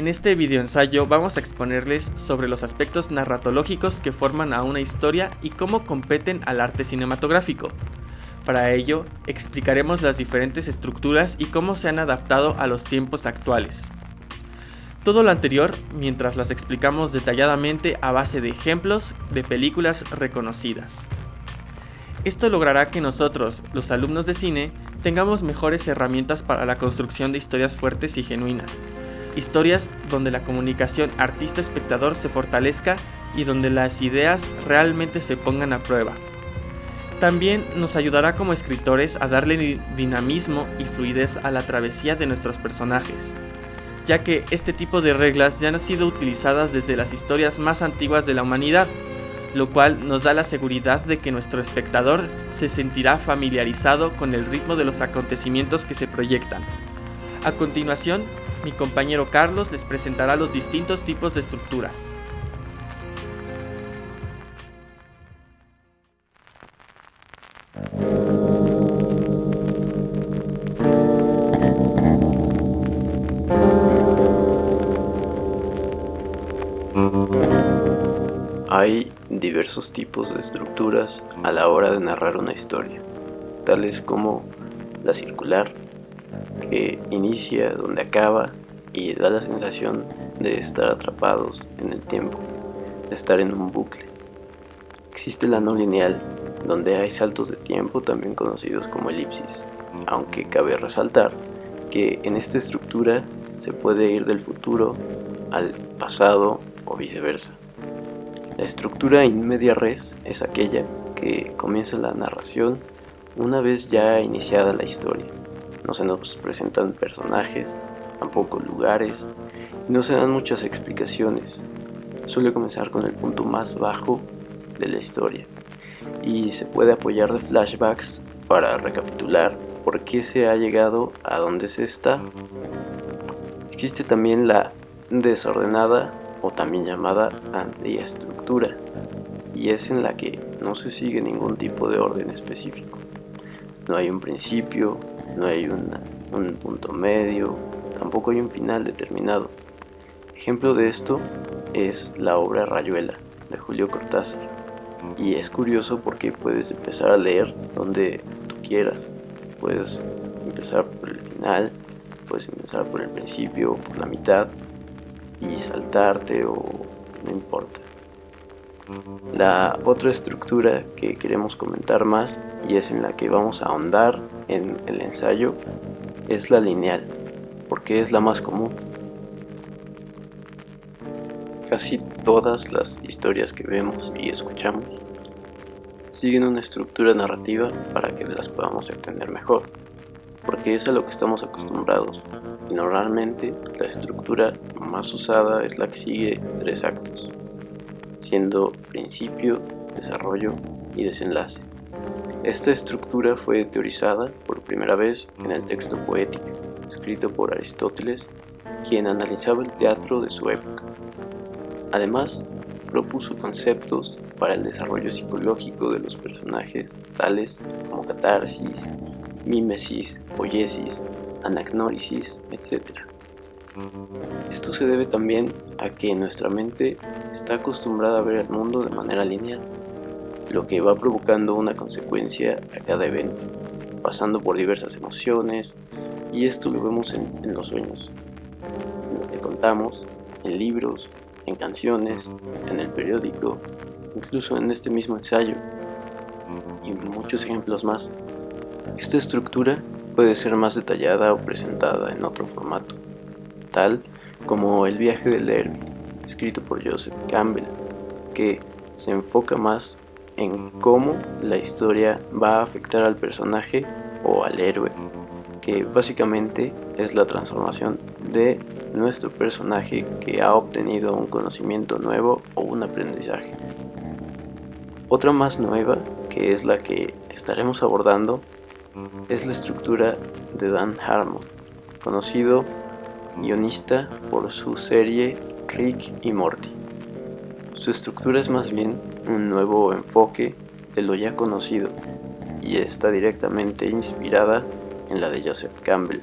En este videoensayo vamos a exponerles sobre los aspectos narratológicos que forman a una historia y cómo competen al arte cinematográfico. Para ello, explicaremos las diferentes estructuras y cómo se han adaptado a los tiempos actuales. Todo lo anterior mientras las explicamos detalladamente a base de ejemplos de películas reconocidas. Esto logrará que nosotros, los alumnos de cine, tengamos mejores herramientas para la construcción de historias fuertes y genuinas. Historias donde la comunicación artista-espectador se fortalezca y donde las ideas realmente se pongan a prueba. También nos ayudará como escritores a darle dinamismo y fluidez a la travesía de nuestros personajes, ya que este tipo de reglas ya han sido utilizadas desde las historias más antiguas de la humanidad, lo cual nos da la seguridad de que nuestro espectador se sentirá familiarizado con el ritmo de los acontecimientos que se proyectan. A continuación, mi compañero Carlos les presentará los distintos tipos de estructuras. Hay diversos tipos de estructuras a la hora de narrar una historia, tales como la circular, que inicia donde acaba y da la sensación de estar atrapados en el tiempo, de estar en un bucle. Existe la no lineal, donde hay saltos de tiempo también conocidos como elipsis, aunque cabe resaltar que en esta estructura se puede ir del futuro al pasado o viceversa. La estructura in media res es aquella que comienza la narración una vez ya iniciada la historia. No se nos presentan personajes, tampoco lugares, y no se dan muchas explicaciones. Suele comenzar con el punto más bajo de la historia y se puede apoyar de flashbacks para recapitular por qué se ha llegado a donde se está. Existe también la desordenada o también llamada antiestructura, y es en la que no se sigue ningún tipo de orden específico. No hay un principio, no hay un punto medio, tampoco hay un final determinado. Ejemplo de esto es la obra Rayuela de Julio Cortázar, y es curioso porque puedes empezar a leer donde tú quieras. Puedes empezar por el final, puedes empezar por el principio o por la mitad y saltarte, o no importa. La otra estructura que queremos comentar más, y es en la que vamos a ahondar en el ensayo, es la lineal, porque es la más común. Casi todas las historias que vemos y escuchamos siguen una estructura narrativa para que las podamos entender mejor, porque es a lo que estamos acostumbrados, y normalmente la estructura más usada es la que sigue 3 actos, siendo principio, desarrollo y desenlace. Esta estructura fue teorizada por primera vez en el texto Poética, escrito por Aristóteles, quien analizaba el teatro de su época. Además, propuso conceptos para el desarrollo psicológico de los personajes, tales como catarsis, mímesis, poiesis, anagnórisis, etc. Esto se debe también a que nuestra mente está acostumbrada a ver el mundo de manera lineal, lo que va provocando una consecuencia a cada evento, pasando por diversas emociones, y esto lo vemos en los sueños, en lo que contamos, en libros, en canciones, en el periódico, incluso en este mismo ensayo, y muchos ejemplos más. Esta estructura puede ser más detallada o presentada en otro formato, tal como El viaje del héroe, escrito por Joseph Campbell, que se enfoca más en cómo la historia va a afectar al personaje o al héroe, que básicamente es la transformación de nuestro personaje que ha obtenido un conocimiento nuevo o un aprendizaje. Otra más nueva, que es la que estaremos abordando, es la estructura de Dan Harmon, conocido guionista por su serie Rick y Morty. Su estructura es más bien un nuevo enfoque de lo ya conocido y está directamente inspirada en la de Joseph Campbell.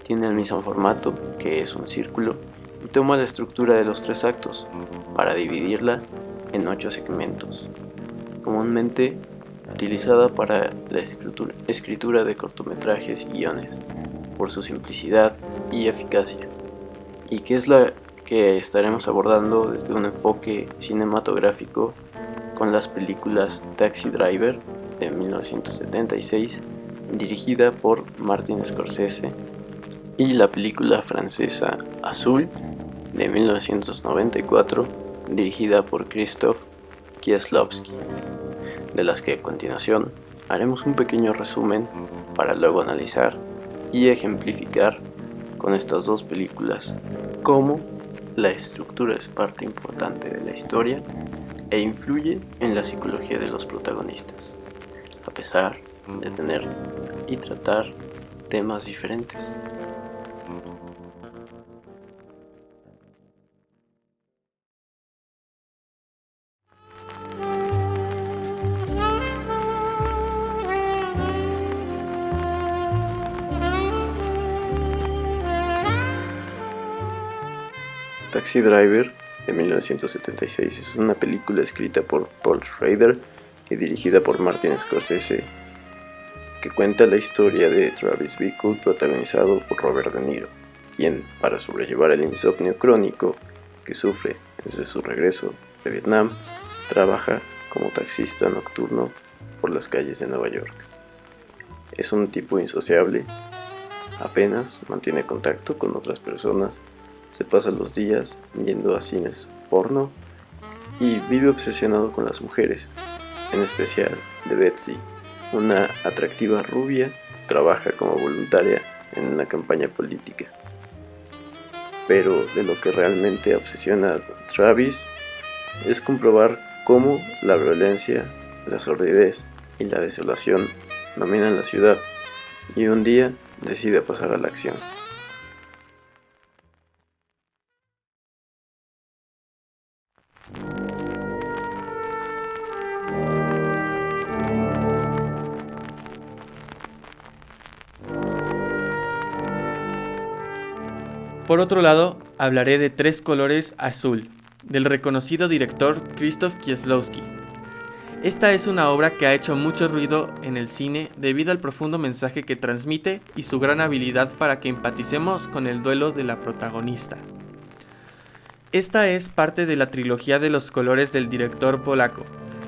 Tiene el mismo formato, que es un círculo, y toma la estructura de los 3 actos para dividirla en 8 segmentos, comúnmente utilizada para la escritura de cortometrajes y guiones, por su simplicidad y eficacia, y que es la que estaremos abordando desde un enfoque cinematográfico con las películas Taxi Driver de 1976, dirigida por Martin Scorsese, y la película francesa Azul de 1994, dirigida por Krzysztof Kieślowski, de las que a continuación haremos un pequeño resumen para luego analizar y ejemplificar con estas 2 películas cómo la estructura es parte importante de la historia e influye en la psicología de los protagonistas, a pesar de tener y tratar temas diferentes. Taxi Driver de 1976 es una película escrita por Paul Schrader y dirigida por Martin Scorsese, que cuenta la historia de Travis Bickle, protagonizado por Robert De Niro, quien, para sobrellevar el insomnio crónico que sufre desde su regreso de Vietnam, trabaja como taxista nocturno por las calles de Nueva York. Es un tipo insociable, apenas mantiene contacto con otras personas, se pasa los días yendo a cines porno y vive obsesionado con las mujeres, en especial de Betsy, una atractiva rubia que trabaja como voluntaria en una campaña política. Pero de lo que realmente obsesiona a Travis es comprobar cómo la violencia, la sordidez y la desolación dominan la ciudad, y un día decide pasar a la acción. Por otro lado, hablaré de Tres colores azul, del reconocido director Krzysztof Kieślowski. Esta es una obra que ha hecho mucho ruido en el cine debido al profundo mensaje que transmite y su gran habilidad para que empaticemos con el duelo de la protagonista. Esta es parte de la trilogía de los colores del director polaco,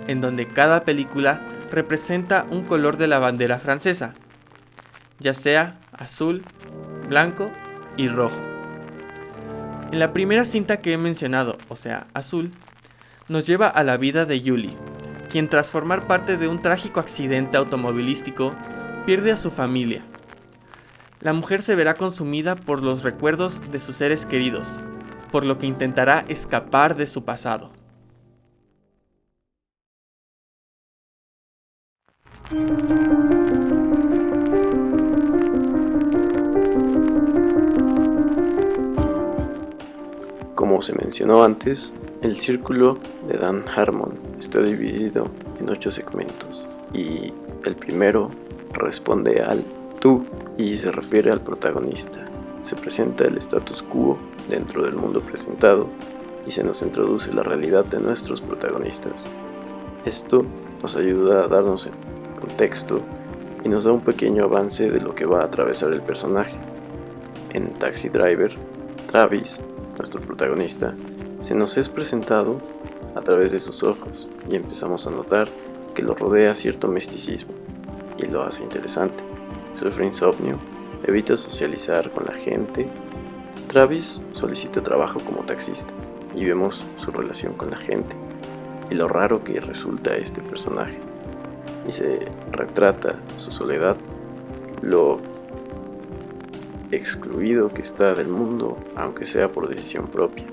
en donde cada película representa un color de la bandera francesa, ya sea azul, blanco y rojo. En la primera cinta que he mencionado, o sea, Azul, nos lleva a la vida de Julie, quien tras formar parte de un trágico accidente automovilístico, pierde a su familia. La mujer se verá consumida por los recuerdos de sus seres queridos, por lo que intentará escapar de su pasado. Como se mencionó antes, el círculo de Dan Harmon está dividido en 8 segmentos, y el primero responde al tú y se refiere al protagonista. Se presenta el status quo dentro del mundo presentado y se nos introduce la realidad de nuestros protagonistas. Esto nos ayuda a darnos contexto y nos da un pequeño avance de lo que va a atravesar el personaje. En Taxi Driver, Travis, nuestro protagonista, se nos es presentado a través de sus ojos y empezamos a notar que lo rodea cierto misticismo y lo hace interesante. Sufre insomnio, evita socializar con la gente. Travis solicita trabajo como taxista y vemos su relación con la gente y lo raro que resulta este personaje, y se retrata su soledad, lo excluido que está del mundo, aunque sea por decisión propia.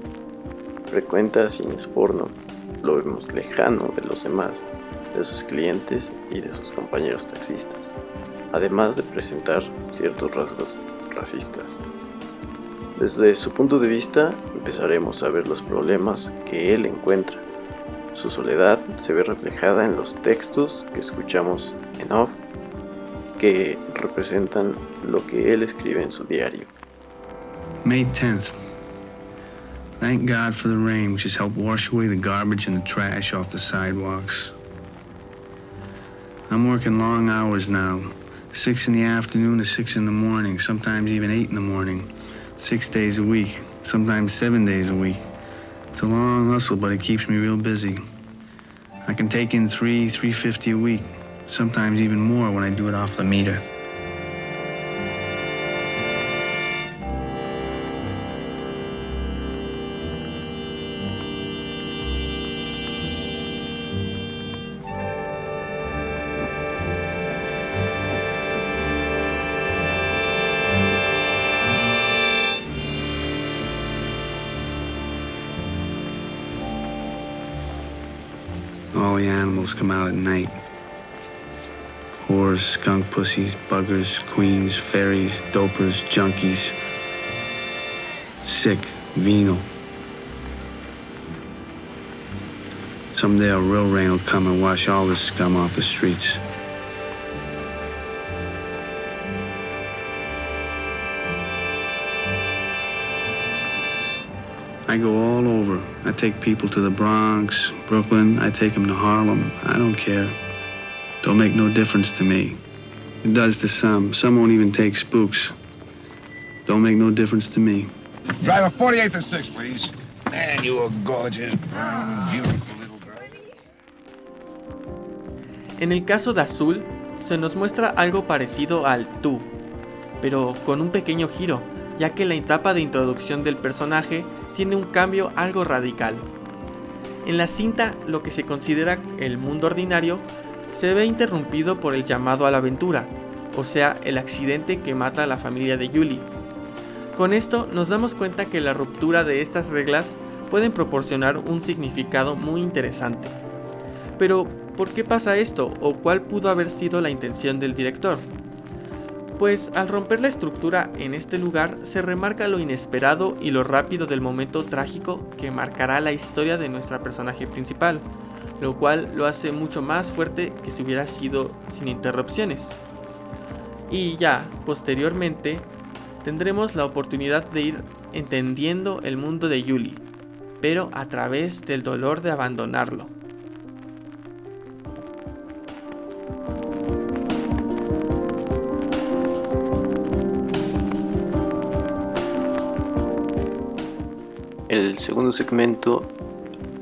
Frecuenta cines porno, lo vemos lejano de los demás, de sus clientes y de sus compañeros taxistas, además de presentar ciertos rasgos racistas. Desde su punto de vista, empezaremos a ver los problemas que él encuentra. Su soledad se ve reflejada en los textos que escuchamos en off, que representan lo que él escribe en su diario. May 10th. Thank God for the rain, which has helped wash away the garbage and the trash off the sidewalks. I'm working long hours now, 6 in the afternoon to 6 in the morning, sometimes even 8 in the morning, 6 days a week, sometimes 7 days a week. It's a long hustle, but it keeps me real busy. I can take in $350 a week, sometimes even more when I do it off the meter. All the animals come out at night. Whores, skunk pussies, buggers, queens, fairies, dopers, junkies. Sick, venal. Someday a real rain will come and wash all this scum off the streets. I go all over. I take people to the Bronx, Brooklyn. I take them to Harlem. I don't care. Don't make no difference to me. It does to some. Some won't even take spooks. Don't make no difference to me. Driver 48th and 6, please. Man, you are gorgeous, beautiful little girl. En el caso de Azul, se nos muestra algo parecido al tú, pero con un pequeño giro, ya que la etapa de introducción del personaje tiene un cambio algo radical. En la cinta, lo que se considera el mundo ordinario se ve interrumpido por el llamado a la aventura, o sea, el accidente que mata a la familia de Julie. Con esto nos damos cuenta que la ruptura de estas reglas pueden proporcionar un significado muy interesante. Pero, ¿por qué pasa esto? ¿O cuál pudo haber sido la intención del director? Pues al romper la estructura en este lugar se remarca lo inesperado y lo rápido del momento trágico que marcará la historia de nuestra personaje principal, lo cual lo hace mucho más fuerte que si hubiera sido sin interrupciones. Y ya, posteriormente, tendremos la oportunidad de ir entendiendo el mundo de Julie, pero a través del dolor de abandonarlo. El segundo segmento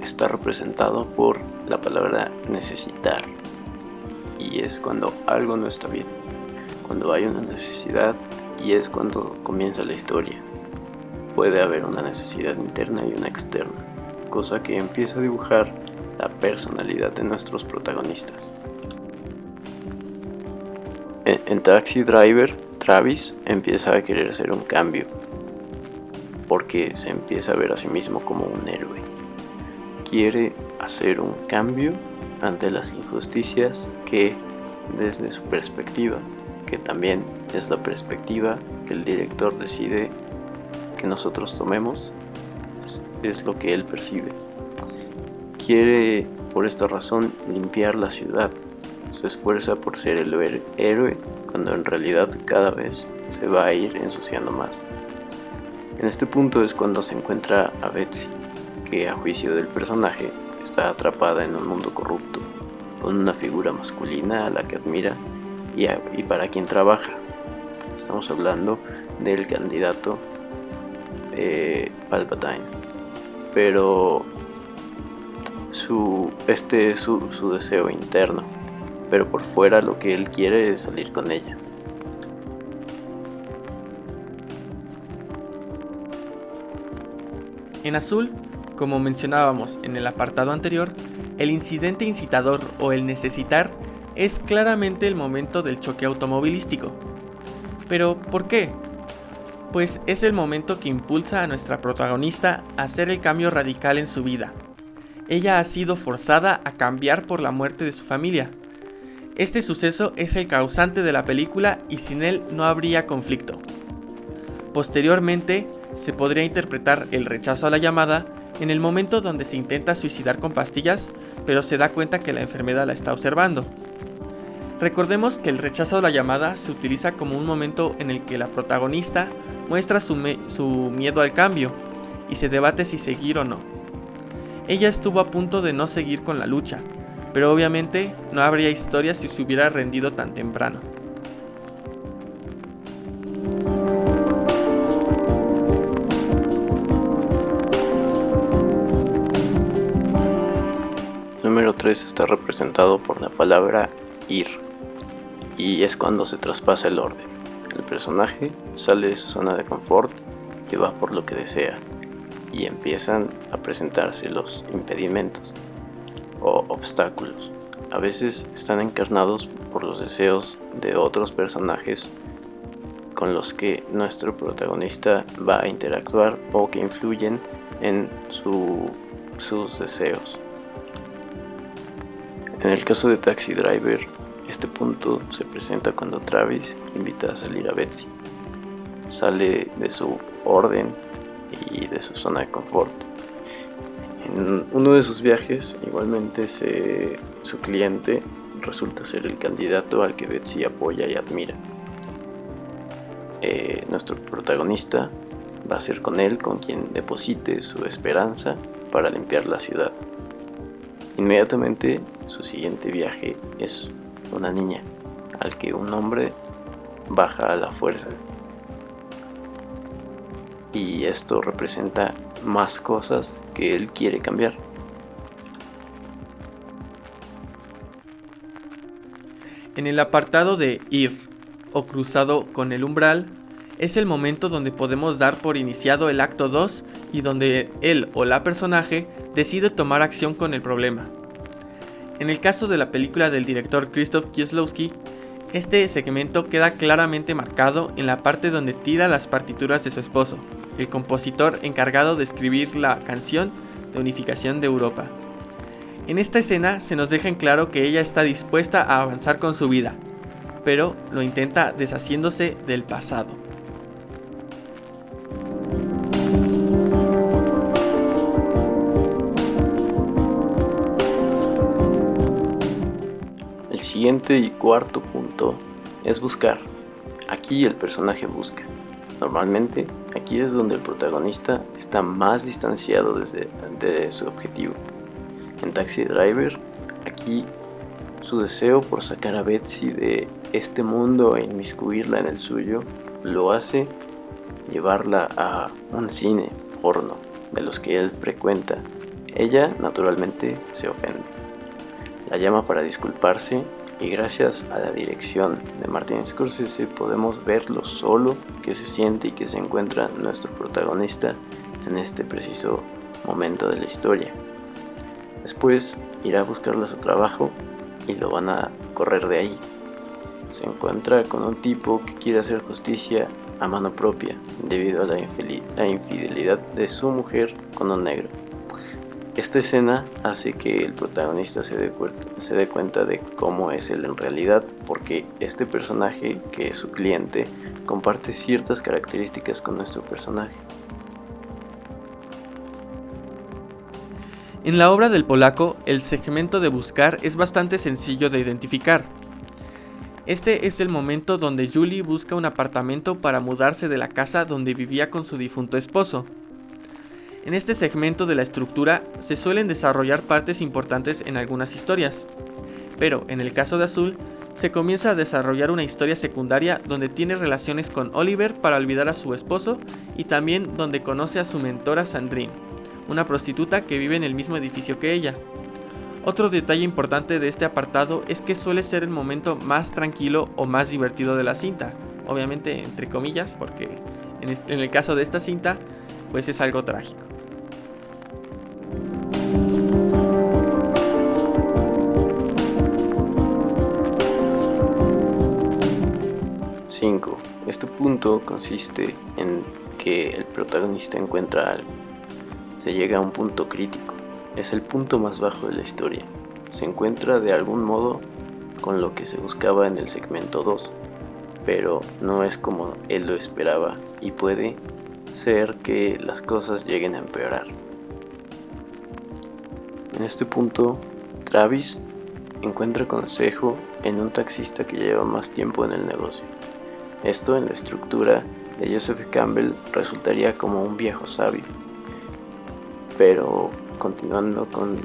está representado por la palabra necesitar, y es cuando algo no está bien, cuando hay una necesidad, y es cuando comienza la historia. Puede haber una necesidad interna y una externa, cosa que empieza a dibujar la personalidad de nuestros protagonistas. En Taxi Driver, Travis empieza a querer hacer un cambio, porque se empieza a ver a sí mismo como un héroe. Quiere hacer un cambio ante las injusticias que, desde su perspectiva, que también es la perspectiva que el director decide que nosotros tomemos, es lo que él percibe. Quiere, por esta razón, limpiar la ciudad. Se esfuerza por ser el héroe, cuando en realidad cada vez se va a ir ensuciando más. En este punto es cuando se encuentra a Betsy, que a juicio del personaje está atrapada en un mundo corrupto, con una figura masculina a la que admira y para quien trabaja. Estamos hablando del candidato Palpatine, pero este es su deseo interno, pero por fuera lo que él quiere es salir con ella. En Azul, como mencionábamos en el apartado anterior, el incidente incitador o el necesitar es claramente el momento del choque automovilístico. ¿Pero por qué? Pues es el momento que impulsa a nuestra protagonista a hacer el cambio radical en su vida. Ella ha sido forzada a cambiar por la muerte de su familia. Este suceso es el causante de la película y sin él no habría conflicto. Posteriormente, se podría interpretar el rechazo a la llamada en el momento donde se intenta suicidar con pastillas, pero se da cuenta que la enfermedad la está observando. Recordemos que el rechazo a la llamada se utiliza como un momento en el que la protagonista muestra su miedo al cambio y se debate si seguir o no. Ella estuvo a punto de no seguir con la lucha, pero obviamente no habría historia si se hubiera rendido tan temprano. Número 3 está representado por la palabra ir, y es cuando se traspasa el orden. El personaje sale de su zona de confort y va por lo que desea, y empiezan a presentarse los impedimentos o obstáculos. A veces están encarnados por los deseos de otros personajes con los que nuestro protagonista va a interactuar o que influyen en sus deseos. En el caso de Taxi Driver, este punto se presenta cuando Travis invita a salir a Betsy. Sale de su orden y de su zona de confort. En uno de sus viajes, igualmente, su cliente resulta ser el candidato al que Betsy apoya y admira. Nuestro protagonista va a ser con él con quien deposite su esperanza para limpiar la ciudad. Inmediatamente su siguiente viaje es una niña, al que un hombre baja a la fuerza. Y esto representa más cosas que él quiere cambiar. En el apartado de ir o cruzado con el umbral, es el momento donde podemos dar por iniciado el acto 2 y donde él o la personaje decide tomar acción con el problema. En el caso de la película del director Krzysztof Kieslowski, este segmento queda claramente marcado en la parte donde tira las partituras de su esposo, el compositor encargado de escribir la canción de unificación de Europa. En esta escena se nos deja en claro que ella está dispuesta a avanzar con su vida, pero lo intenta deshaciéndose del pasado. El siguiente y cuarto punto es buscar. Aquí el personaje busca. Normalmente aquí es donde el protagonista está más distanciado de su objetivo. En Taxi Driver, aquí su deseo por sacar a Betsy de este mundo e inmiscuirla en el suyo lo hace llevarla a un cine porno de los que él frecuenta. Ella naturalmente se ofende. La llama para disculparse y gracias a la dirección de Martin Scorsese podemos ver lo solo que se siente y que se encuentra nuestro protagonista en este preciso momento de la historia. Después irá a buscarla a su trabajo y lo van a correr de ahí. Se encuentra con un tipo que quiere hacer justicia a mano propia debido a la infidelidad de su mujer con un negro. Esta escena hace que el protagonista se dé cuenta de cómo es él en realidad, porque este personaje, que es su cliente, comparte ciertas características con nuestro personaje. En la obra del polaco, el segmento de buscar es bastante sencillo de identificar. Este es el momento donde Julie busca un apartamento para mudarse de la casa donde vivía con su difunto esposo. En este segmento de la estructura se suelen desarrollar partes importantes en algunas historias, pero en el caso de Azul se comienza a desarrollar una historia secundaria donde tiene relaciones con Oliver para olvidar a su esposo y también donde conoce a su mentora Sandrine, una prostituta que vive en el mismo edificio que ella. Otro detalle importante de este apartado es que suele ser el momento más tranquilo o más divertido de la cinta, obviamente entre comillas, porque en el caso de esta cinta pues es algo trágico. Este punto consiste en que el protagonista encuentra algo. Se llega a un punto crítico. Es el punto más bajo de la historia. Se encuentra de algún modo con lo que se buscaba en el segmento 2, pero no es como él lo esperaba y puede ser que las cosas lleguen a empeorar. En este punto, Travis encuentra consejo en un taxista que lleva más tiempo en el negocio. Esto en la estructura de Joseph Campbell resultaría como un viejo sabio, Pero continuando con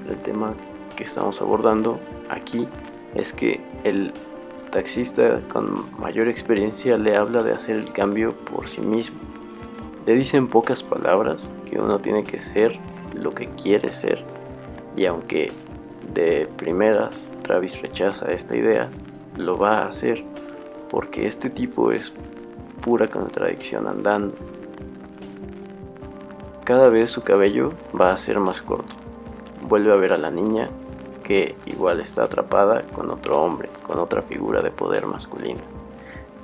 el tema que estamos abordando aquí, es que el taxista con mayor experiencia le habla de hacer el cambio por sí mismo. Le dice en pocas palabras que uno tiene que ser lo que quiere ser, y aunque de primeras Travis rechaza esta idea, lo va a hacer porque este tipo es pura contradicción andando. Cada vez su cabello va a ser más corto. Vuelve a ver a la niña, que igual está atrapada con otro hombre, con otra figura de poder masculino,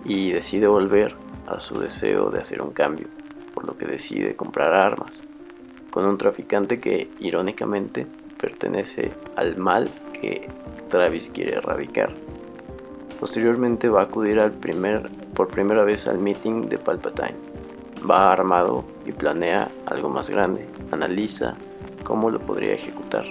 y decide volver a su deseo de hacer un cambio, por lo que decide comprar armas con un traficante que irónicamente pertenece al mal que Travis quiere erradicar. Posteriormente va a acudir por primera vez al meeting de Palpatine. Va armado y planea algo más grande. Analiza cómo lo podría ejecutar.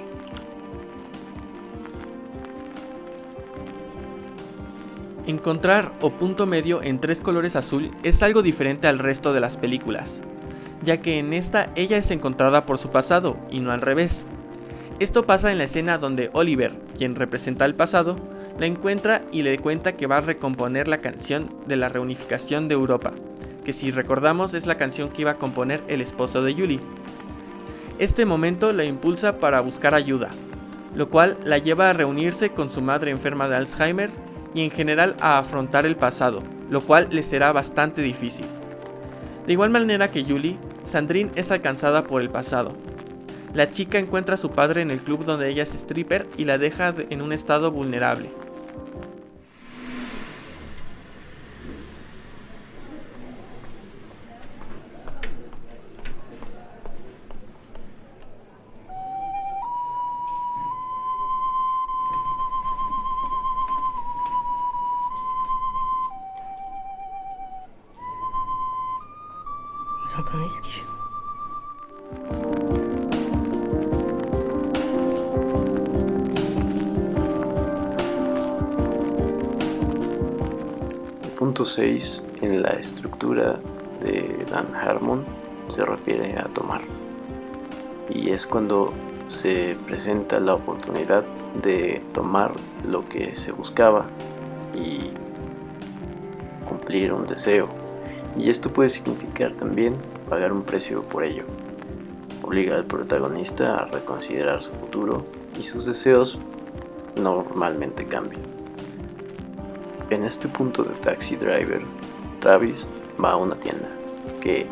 Encontrar o punto medio en 3 colores azul es algo diferente al resto de las películas, ya que en esta ella es encontrada por su pasado y no al revés. Esto pasa en la escena donde Oliver, quien representa el pasado, la encuentra y le cuenta que va a recomponer la canción de la reunificación de Europa, que si recordamos es la canción que iba a componer el esposo de Julie. Este momento la impulsa para buscar ayuda, lo cual la lleva a reunirse con su madre enferma de Alzheimer y en general a afrontar el pasado, lo cual le será bastante difícil. De igual manera que Julie, Sandrine es alcanzada por el pasado. La chica encuentra a su padre en el club donde ella es stripper y la deja en un estado vulnerable. Satanistische. El punto 6 en la estructura de Dan Harmon se refiere a tomar, y es cuando se presenta la oportunidad de tomar lo que se buscaba y cumplir un deseo. Y esto puede significar también pagar un precio por ello. Obliga al protagonista a reconsiderar su futuro y sus deseos normalmente cambian. En este punto de Taxi Driver, Travis va a una tienda que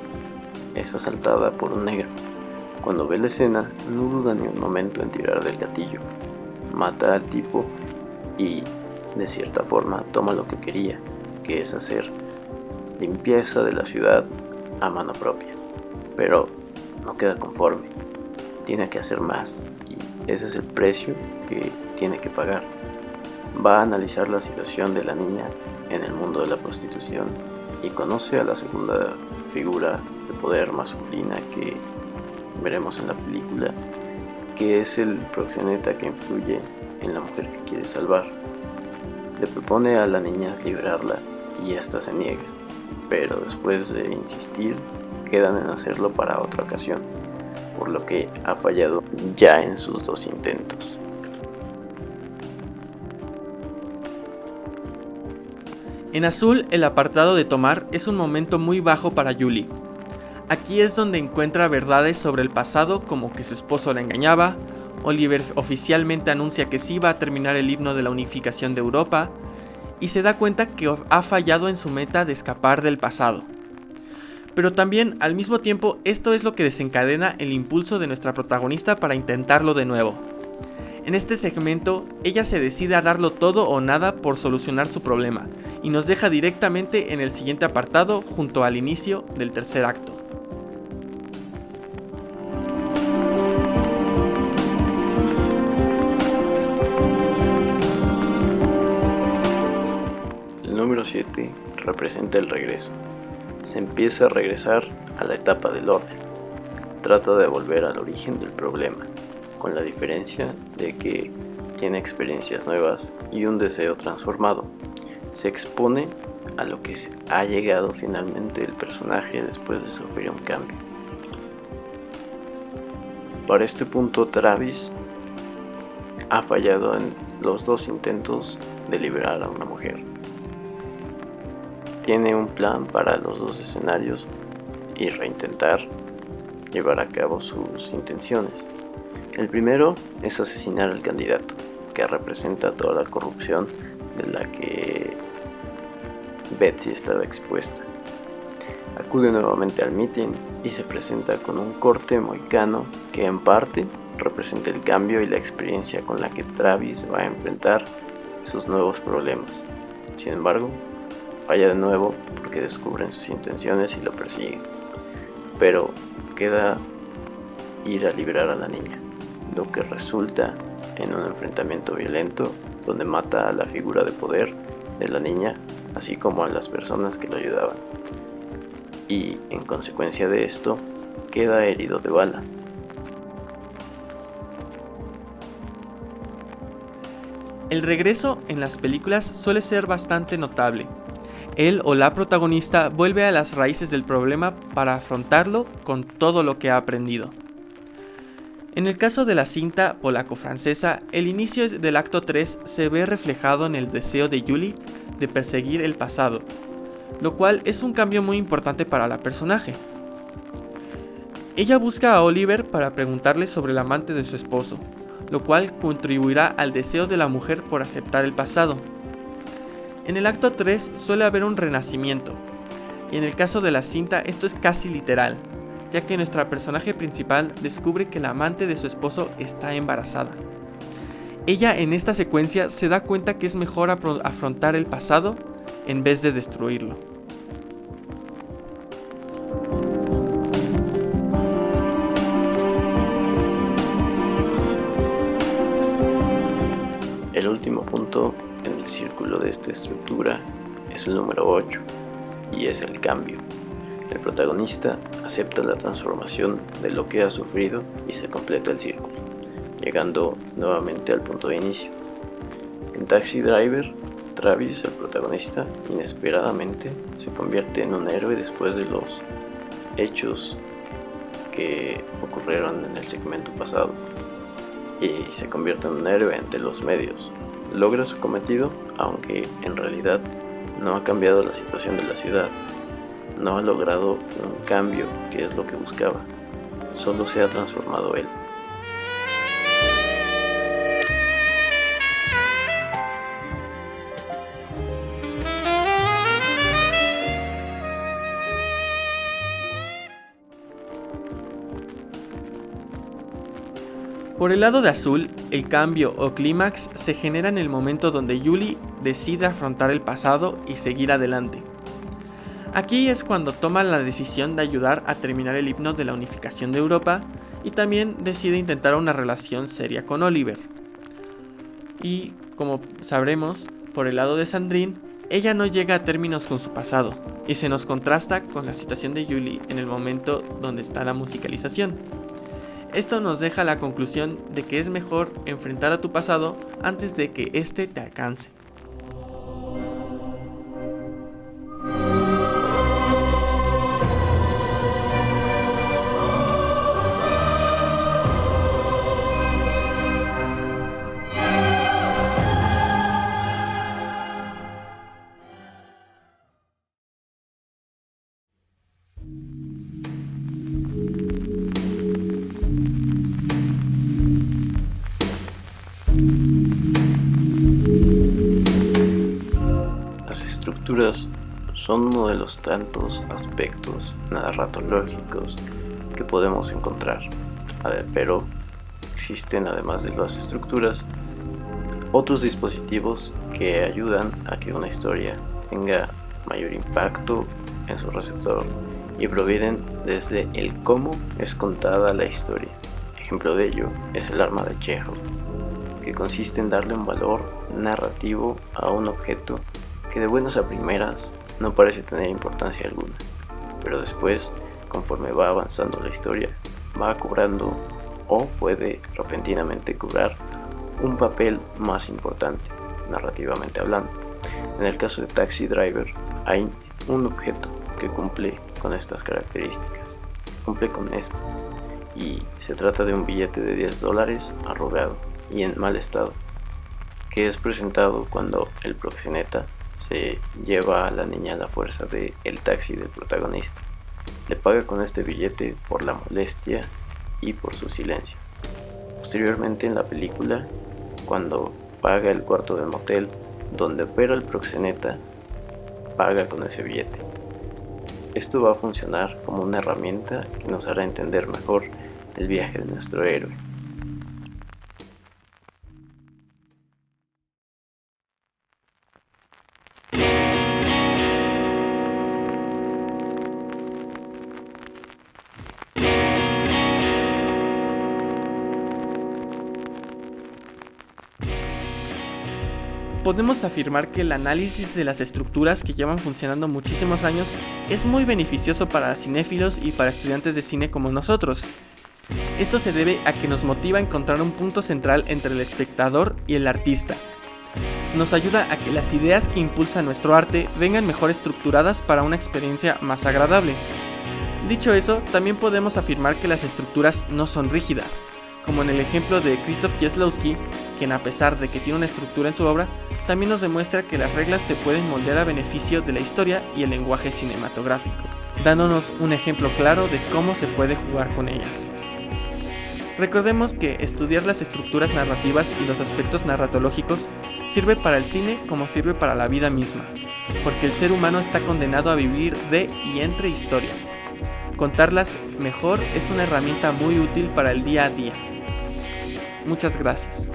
es asaltada por un negro. Cuando ve la escena, no duda ni un momento en tirar del gatillo. Mata al tipo y, de cierta forma, toma lo que quería, que es hacer limpieza de la ciudad a mano propia. Pero no queda conforme, tiene que hacer más, y ese es el precio que tiene que pagar. Va a analizar la situación de la niña en el mundo de la prostitución y conoce a la segunda figura de poder masculina que veremos en la película, que es el proxeneta que influye en la mujer que quiere salvar. Le propone a la niña liberarla y ésta se niega, pero después de insistir quedan en hacerlo para otra ocasión, por lo que ha fallado ya en sus 2 intentos. En azul, el apartado de tomar es un momento muy bajo para Julie. Aquí es donde encuentra verdades sobre el pasado, como que su esposo la engañaba, Oliver oficialmente anuncia que sí va a terminar el himno de la unificación de Europa, y se da cuenta que ha fallado en su meta de escapar del pasado. Pero también, al mismo tiempo, esto es lo que desencadena el impulso de nuestra protagonista para intentarlo de nuevo. En este segmento, ella se decide a darlo todo o nada por solucionar su problema, y nos deja directamente en el siguiente apartado junto al inicio del tercer acto. El número 7 representa el regreso. Se empieza a regresar a la etapa del orden. Trata de volver al origen del problema, con la diferencia de que tiene experiencias nuevas y un deseo transformado. Se expone a lo que ha llegado finalmente el personaje después de sufrir un cambio. Para este punto, Travis ha fallado en los dos intentos de liberar a una mujer. Tiene un plan para los dos escenarios y reintentar llevar a cabo sus intenciones. El primero es asesinar al candidato, que representa toda la corrupción de la que Betsy estaba expuesta. Acude nuevamente al meeting y se presenta con un corte mohicano que en parte representa el cambio y la experiencia con la que Travis va a enfrentar sus nuevos problemas. Sin embargo, falla de nuevo porque descubren sus intenciones y lo persiguen, pero queda ir a liberar a la niña, lo que resulta en un enfrentamiento violento donde mata a la figura de poder de la niña, así como a las personas que lo ayudaban, y en consecuencia de esto queda herido de bala. El regreso en las películas suele ser bastante notable. Él o la protagonista vuelve a las raíces del problema para afrontarlo con todo lo que ha aprendido. En el caso de la cinta polaco-francesa, el inicio del acto 3 se ve reflejado en el deseo de Julie de perseguir el pasado, lo cual es un cambio muy importante para la personaje. Ella busca a Oliver para preguntarle sobre el amante de su esposo, lo cual contribuirá al deseo de la mujer por aceptar el pasado. En el acto 3 suele haber un renacimiento, y en el caso de la cinta esto es casi literal, ya que nuestra personaje principal descubre que la amante de su esposo está embarazada. Ella en esta secuencia se da cuenta que es mejor afrontar el pasado en vez de destruirlo. El último punto en el círculo de esta estructura es el número 8, y es el cambio. El protagonista acepta la transformación de lo que ha sufrido y se completa el círculo, llegando nuevamente al punto de inicio. En Taxi Driver, Travis, el protagonista, inesperadamente se convierte en un héroe después de los hechos que ocurrieron en el segmento pasado, y se convierte en un héroe ante los medios. Logra su cometido, aunque en realidad no ha cambiado la situación de la ciudad. No ha logrado un cambio, que es lo que buscaba. Solo se ha transformado él. Por el lado de Azul, el cambio o clímax se genera en el momento donde Julie decide afrontar el pasado y seguir adelante. Aquí es cuando toma la decisión de ayudar a terminar el himno de la unificación de Europa y también decide intentar una relación seria con Oliver. Y como sabremos, por el lado de Sandrine, ella no llega a términos con su pasado y se nos contrasta con la situación de Julie en el momento donde está la musicalización. Esto nos deja la conclusión de que es mejor enfrentar a tu pasado antes de que éste te alcance. Las estructuras son uno de los tantos aspectos narratológicos que podemos encontrar, pero existen, además de las estructuras, otros dispositivos que ayudan a que una historia tenga mayor impacto en su receptor y provienen desde el cómo es contada la historia. Ejemplo de ello es el arma de Chekhov, que consiste en darle un valor narrativo a un objeto que de buenas a primeras no parece tener importancia alguna, pero después, conforme va avanzando la historia, va cobrando o puede repentinamente cobrar un papel más importante, narrativamente hablando. En el caso de Taxi Driver, hay un objeto que cumple con estas características, cumple con esto, y se trata de un billete de $10 arrugado y en mal estado, que es presentado cuando el proxeneta se lleva a la niña a la fuerza del taxi del protagonista. Le paga con este billete por la molestia y por su silencio. Posteriormente en la película, cuando paga el cuarto del motel donde opera el proxeneta, paga con ese billete. Esto va a funcionar como una herramienta que nos hará entender mejor el viaje de nuestro héroe. Podemos afirmar que el análisis de las estructuras que llevan funcionando muchísimos años es muy beneficioso para cinéfilos y para estudiantes de cine como nosotros. Esto se debe a que nos motiva a encontrar un punto central entre el espectador y el artista. Nos ayuda a que las ideas que impulsan nuestro arte vengan mejor estructuradas para una experiencia más agradable. Dicho eso, también podemos afirmar que las estructuras no son rígidas, como en el ejemplo de Krzysztof Kieslowski, quien a pesar de que tiene una estructura en su obra, también nos demuestra que las reglas se pueden moldear a beneficio de la historia y el lenguaje cinematográfico, dándonos un ejemplo claro de cómo se puede jugar con ellas. Recordemos que estudiar las estructuras narrativas y los aspectos narratológicos sirve para el cine como sirve para la vida misma, porque el ser humano está condenado a vivir de y entre historias. Contarlas mejor es una herramienta muy útil para el día a día. Muchas gracias.